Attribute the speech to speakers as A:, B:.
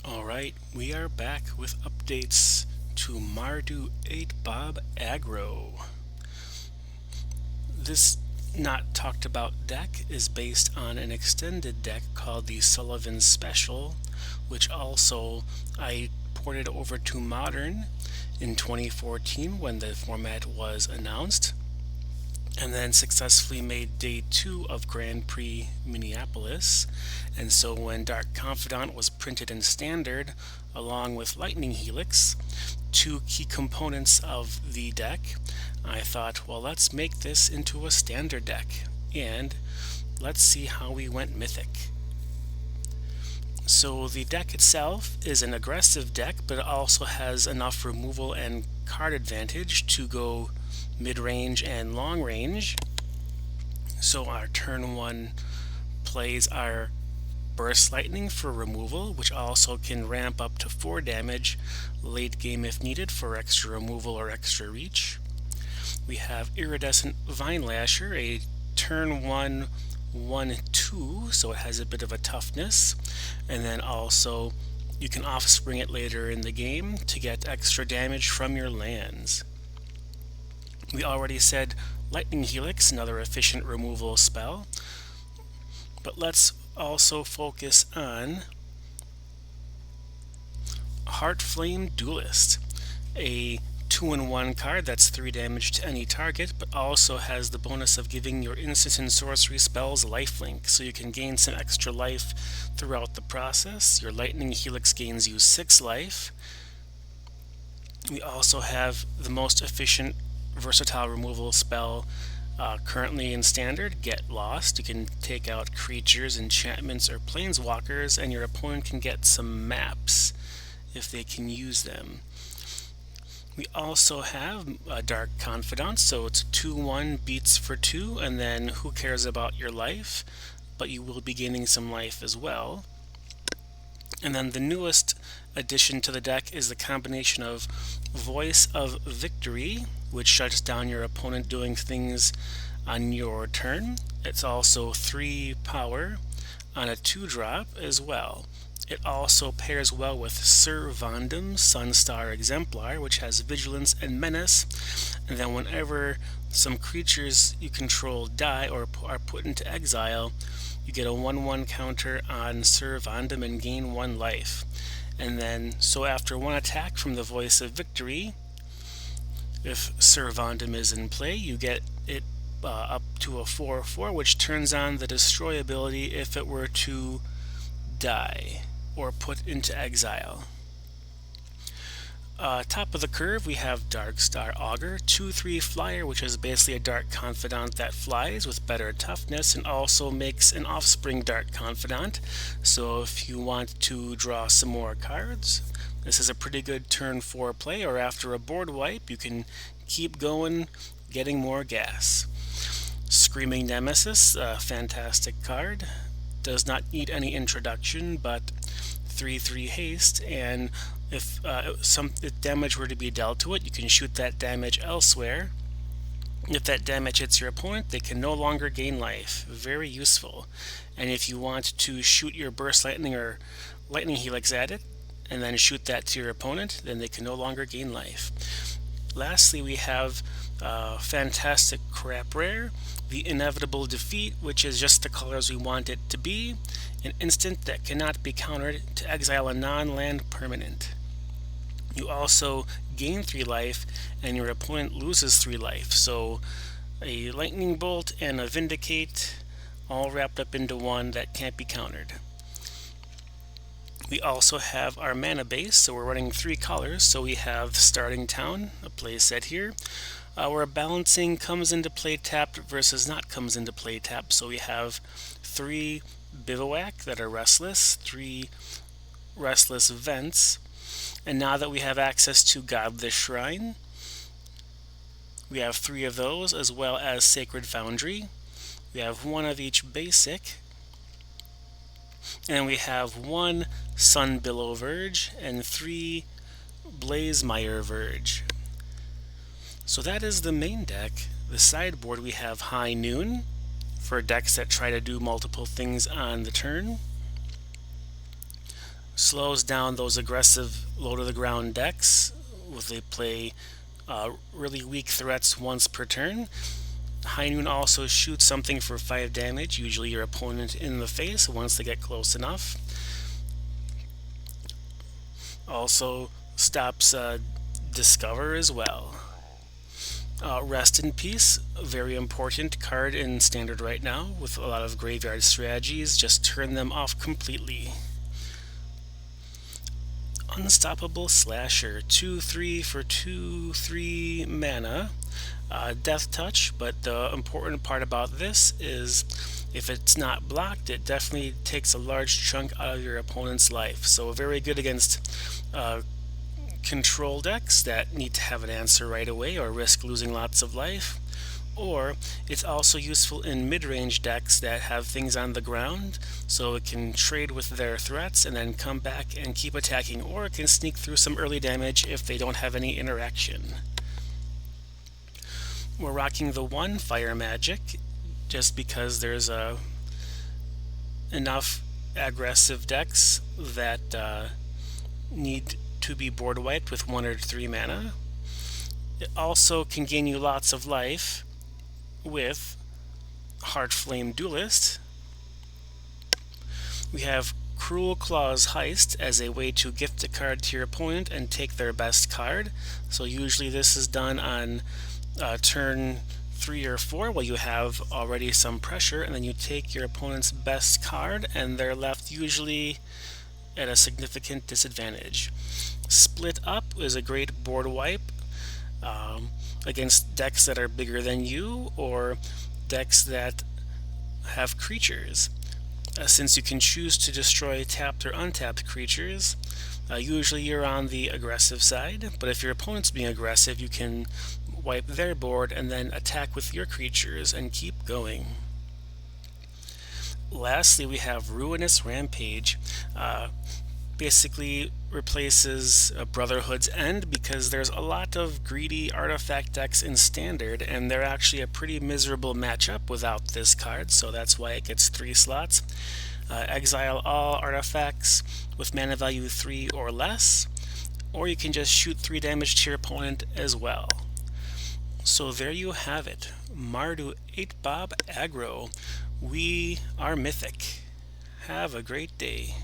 A: Alright, we are back with updates to Mardu 8 Bob Aggro. This not talked about deck is based on an extended deck called the Sullivan Special, which also I ported over to Modern in 2014 when the format was announced, and then successfully made day 2 of Grand Prix Minneapolis. And so when Dark Confidant was printed in Standard along with Lightning Helix, two key components of the deck, I thought, well, let's make this into a Standard deck and let's see how we went Mythic. So the deck itself is an aggressive deck, but it also has enough removal and card advantage to go mid-range and long range. So our turn 1 plays our Burst Lightning for removal, which also can ramp up to 4 damage late game if needed for extra removal or extra reach. We have Iridescent Vine Lasher, a turn 1 1/2, so it has a bit of a toughness, and then also you can offspring it later in the game to get extra damage from your lands. We already said Lightning Helix, another efficient removal spell, but let's also focus on Heartflame Duelist, a 2-in-1 card that's 3 damage to any target, but also has the bonus of giving your instant and sorcery spells lifelink, so you can gain some extra life throughout the process. Your Lightning Helix gains you 6 life. We also have the most efficient versatile removal spell currently in Standard, Get Lost. You can take out creatures, enchantments, or planeswalkers, and your opponent can get some maps if they can use them. We also have Dark Confidant, so it's 2/1 beats for 2, and then who cares about your life, but you will be gaining some life as well. And then the newest addition to the deck is the combination of Voice of Victory, which shuts down your opponent doing things on your turn. It's also 3 power on a 2-drop as well. It also pairs well with Syr Vondam, Sunstar Exemplar, which has Vigilance and Menace, and then whenever some creatures you control die or are put into exile, you get a 1/1 counter on Syr Vondam and gain 1 life. And then, so after 1 attack from the Voice of Victory, if Syr Vondam is in play, you get it up to a 4/4, which turns on the Destroy ability if it were to die or put into exile. Top of the curve, we have Darkstar Augur, 2/3 flyer, which is basically a Dark Confidant that flies with better toughness and also makes an offspring Dark Confidant. So if you want to draw some more cards, this is a pretty good turn 4 play, or after a board wipe, you can keep going, getting more gas. Screaming Nemesis, a fantastic card. Does not need any introduction, but 3/3 haste, and if damage were to be dealt to it, you can shoot that damage elsewhere. If that damage hits your opponent, they can no longer gain life. Very useful. And if you want to shoot your Burst Lightning or Lightning Helix at it, and then shoot that to your opponent, then they can no longer gain life. Lastly, we have fantastic crap rare, the Inevitable Defeat, which is just the colors we want it to be, an instant that cannot be countered to exile a non-land permanent. You also gain 3 life, and your opponent loses 3 life, so a Lightning Bolt and a Vindicate all wrapped up into one that can't be countered. We also have our mana base, so we're running 3 colors. So we have Starting Town, a play set here, where balancing comes into play tapped versus not comes into play tapped. So we have 3 Bivouac that are restless, 3 restless vents, and now that we have access to Godless Shrine, we have 3 of those, as well as Sacred Foundry. We have 1 of each basic, and we have 1 Sunbillow Verge and 3 Blazemire Verge. So that is the main deck. The sideboard, we have High Noon for decks that try to do multiple things on the turn. slows down those aggressive low to the ground decks. They play really weak threats once per turn. High Noon also shoots something for 5 damage, usually your opponent in the face once they get close enough. Also stops Discover as well. Rest in Peace, a very important card in Standard right now with a lot of graveyard strategies. Just turn them off completely. Unstoppable Slasher, 2/3 for 2/3 mana. Death Touch, but the important part about this is if it's not blocked, it definitely takes a large chunk out of your opponent's life. So very good against control decks that need to have an answer right away or risk losing lots of life. Or it's also useful in mid-range decks that have things on the ground, so it can trade with their threats and then come back and keep attacking, or it can sneak through some early damage if they don't have any interaction. We're rocking the 1 Fire Magic just because there's enough aggressive decks that need to be board wiped with 1 or 3 mana. It also can gain you lots of life with Heartflame Duelist. We have Cruel Claw's Heist as a way to gift a card to your opponent and take their best card. So usually this is done on turn 3 or 4 while you have already some pressure, and then you take your opponent's best card and they're left usually at a significant disadvantage. Split Up is a great board wipe against decks that are bigger than you or decks that have creatures. Since you can choose to destroy tapped or untapped creatures, usually you're on the aggressive side, but if your opponent's being aggressive, you can wipe their board and then attack with your creatures and keep going. Lastly, we have Ruinous Rampage. Basically replaces Brotherhood's End because there's a lot of greedy artifact decks in Standard, and they're actually a pretty miserable matchup without this card, so that's why it gets 3 slots. Exile all artifacts with mana value 3 or less, or you can just shoot 3 damage to your opponent as well. So there you have it. Mardu 8-Bob Aggro. We are Mythic. Have a great day.